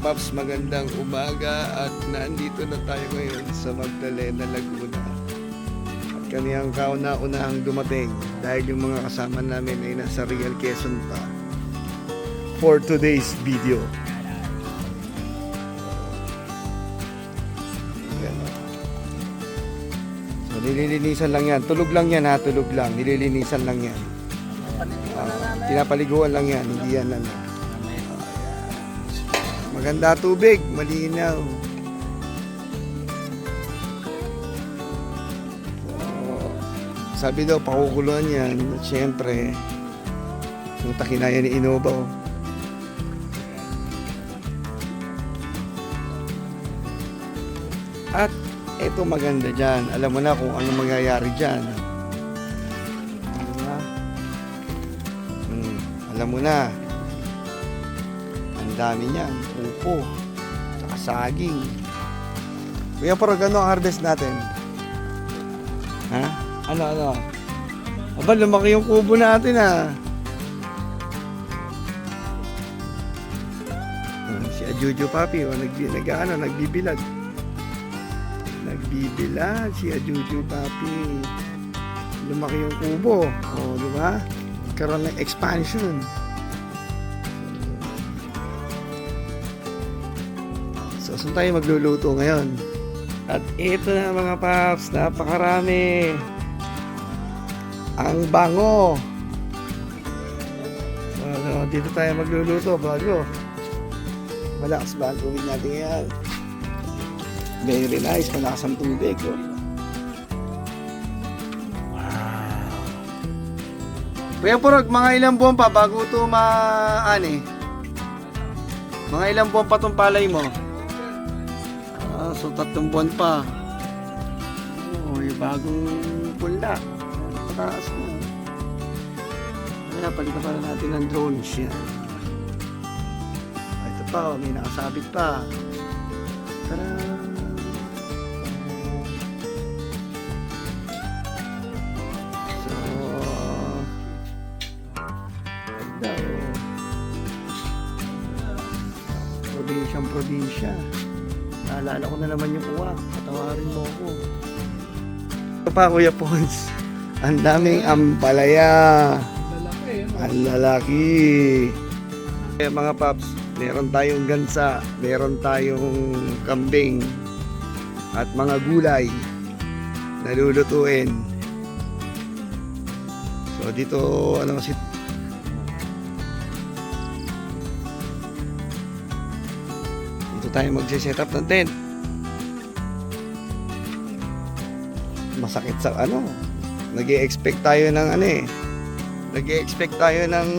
Paps, magandang umaga at nandito na tayo ngayon sa Magdalena, Laguna. At kami ang kauna-unahang dumating dahil yung mga kasama namin ay nasa Real Quezon pa for today's video. So nililinisan lang yan, tulog lang yan ha, tulog lang, nililinisan lang yan. Pinapaliguan lang yan, hindi yan ano. Maganda tubig, malinaw. Sabi daw, pakukuluan yan. At syempre, yung takinaya ni Inoba. At ito maganda dyan. Alam mo na kung ano mangyayari dyan. Alam mo na. Ang dami niyan, upo, saka saging. Kuya, parang gano'n ang harvest natin? Ha? Ano? Aba, lumaki yung kubo natin ha. Si Ajuju Papi, nagbibilad. Nagbibilad si Ajuju Papi. Lumaki yung kubo. O, di ba? Karoon ng expansion. So, saan tayo magluluto ngayon? At ito na mga paps, napakarami. Ang bango. So, dito tayo magluluto bago. Malakas ba ang tubig natin yan? Very nice, malakas ang tubig. Oh. Wow. Kuya Purog, mga ilang buwan pa bago ito maani? Mga ilang buwan pa itong palay mo? So 3 buwan pa. Yung bagong punla. Pataas na. Kaya palitan pala natin ng drones yan. Ito pa, may nakasabit pa. Tara! So, ganda o. Probinsya. Naalala ko na naman yung uwak. Patawarin mo ako. Ito pa, Kuya Pons. Ang daming ampalaya. Ang lalaki. Mga paps, meron tayong gansa, meron tayong kambing, at mga gulay na lulutuin. So dito, tayo magse-set up ng tent. Masakit sa nag-e-expect tayo ng nag-e-expect tayo ng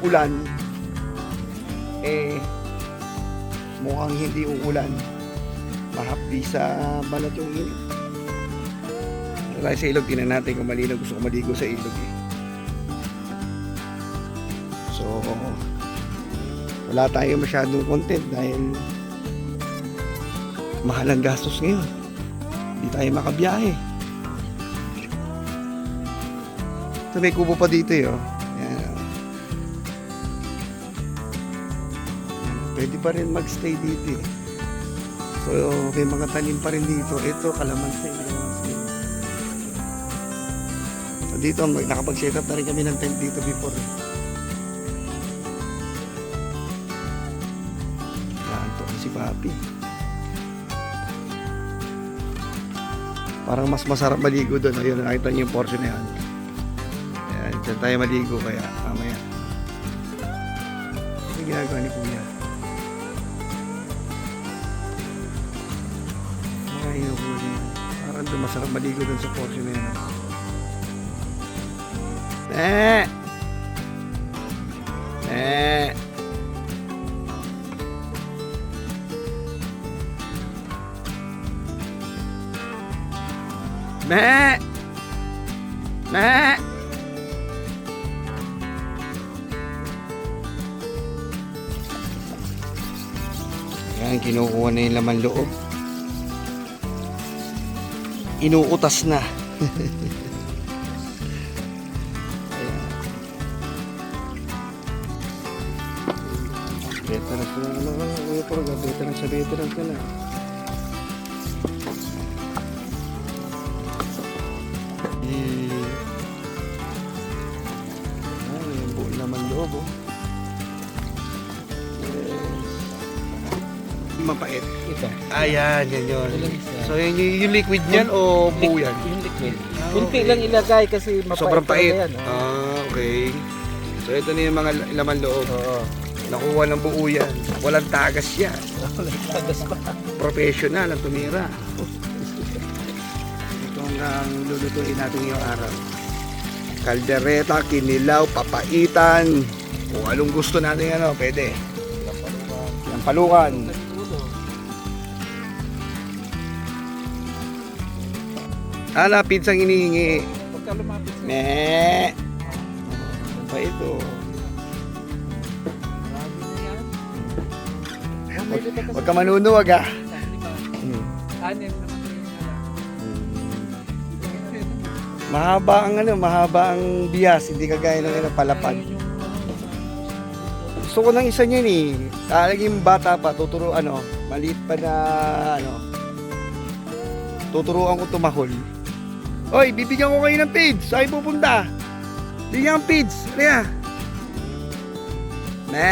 ulan. Mukhang hindi uulan. Mahapdi sa balat yung init. Tayo sa ilog, tinan natin kung malinaw. Gusto ko maligo sa ilog So wala tayo masyadong content dahil mahal ang gastos ngayon. Hindi tayo makabiyahe. Ito, may kubo pa dito Yan. Pwede pa rin magstay dito So may mga tanim pa rin dito. Ito, kalamansi. So dito, nakapag-set up na rin kami ng tent dito before. Naanto si Papi. Parang mas masarap maligo doon. Ayun, nakita niyo yung portion na yan. Ayan, dyan tayo maligo kaya mamaya. Ano ginagawa ni Kuya? Ayun, parang doon masarap maligo doon sa portion na yan. Eh! Me! Me! Yan, kinukuha na yung laman loob. Inuutas na. Veteran ka na, veteran sa veteran ka na. Yung buong laman loob, oh. Mapait. Ito. Ayan, yan yun. Walang isa. So, yung liquid niyan o buo yan? Yung liquid. Ah, Kunti okay. lang ilagay kasi mapait. Sobrang pait. talaga yan, oh. Ah, okay. So, ito na yung mga laman loob. Oo. Nakuha ng buo yan. Walang tagas yan. Walang tagas pa. Professional ang tumira. Ito ang lulutuin natin ngayong araw. Kaldereta, kinilaw, papaitan. Kung anong gusto natin, pwede. Yung palukan. Pinsang hinihingi. Pagka lumapit sa Me. Pa ito. marami na yan. Huwag ka manunuwag ah. Anim naman yung Mahaba ang bias, hindi kagaya ng palapad. Gusto ko ng isa niyan eh. Talagang bata pa, maliit pa na tuturuan ko tumahol. Oy, bibigyan ko kayo ng page. Saan pupunta? Bigyan ng page. Kaya. Me.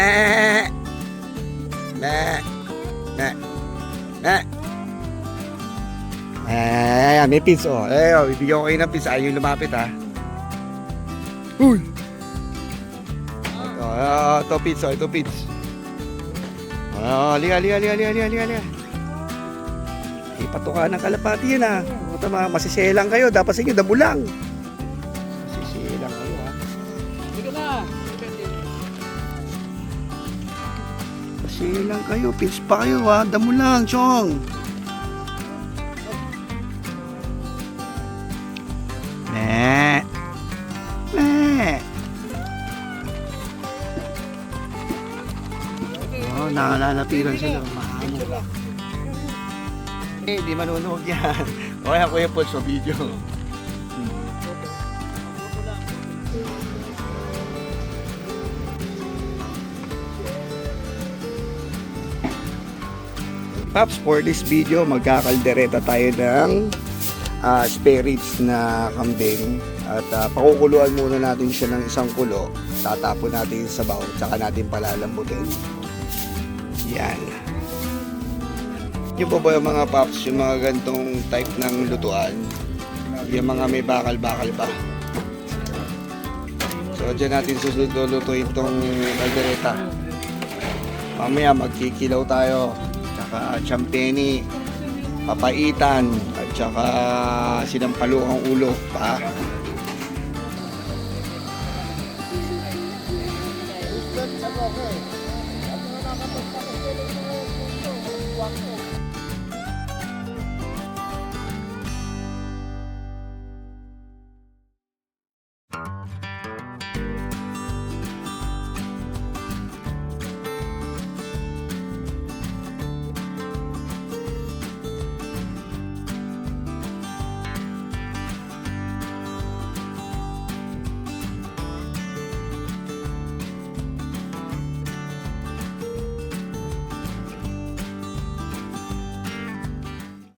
Me. Me. Me. Ayan, may pins oh. Bibigyan ko kayo ng pins. Ayaw yung lumapit ha. Uy! Ito pins oh, ito pins. Liga. Ipatuka ng kalapati yan ha. Masiselang kayo. Dapat sa inyo, damo lang. Masiselang kayo ha. Sige na. Masiselang kayo. Pins pa kayo ha. Damo lang, chong. Nalalatiran sila. Mahamo. Di manunuwag yan. Okay, ako yung sa video. Paps, for this video, magkakaldereta tayo ng spare ribs na kambing. At pakukuluan muna natin siya ng isang kulo. Tatapon natin sa baw, tsaka natin palalambutin. Yan. Yung po ba yung mga paps, yung mga gantong type ng lutuan, yung mga may bakal-bakal pa. So, dyan natin susunod-lutuin itong kaldereta. Mamaya magkikilaw tayo, tsaka champeni, papaitan, at tsaka sinampalukang ulo pa.